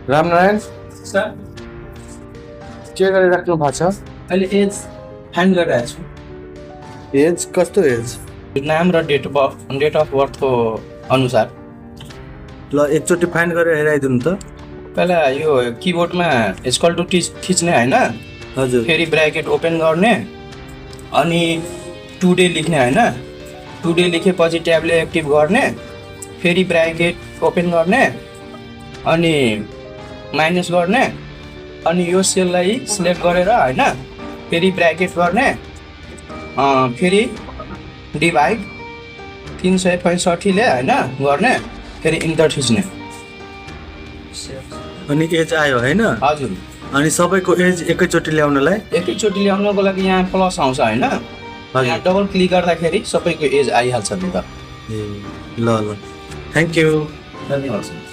Ramnarayan sir के गरिराख्नु भएको छ? अहिले एज फाइन्ड गरिरहेको छु। एज कस्तो एज? नाम र डेट अफ बर्थको अनुसार। ल एकचोटि फाइन गरेर हेराइदिनु त। पहिला यो किबोर्डमा स्कल टु थिच्ने होइन, हजुर फेरि ब्राकेट ओपन गर्ने अनि टुडे लेख्ने होइन, टुडे लेखेपछि ट्याबले एक्टिभ गर्ने, फेरि ब्राकेट ओपन गर्ने अनि माइनस गर्ने अनि यो सेललाई सिलेक्ट गरेर होइन फेरि ब्राकेट गर्ने, फेरि डिभाइड 365 ले होइन गर्ने, फेरि इन्टर थिच्ने। अनि एज आयो होइन? हजुर, अनि सबैको एज एकैचोटि ल्याउनलाई एकैचोटि ल्याउनको लागि यहाँ प्लस आउँछ होइन, यहाँ डबल क्लिक गर्दाखेरि सबैको एज आइहाल्छ नि त। ए ल ल थ्याङ्क यू। धन्यवाद।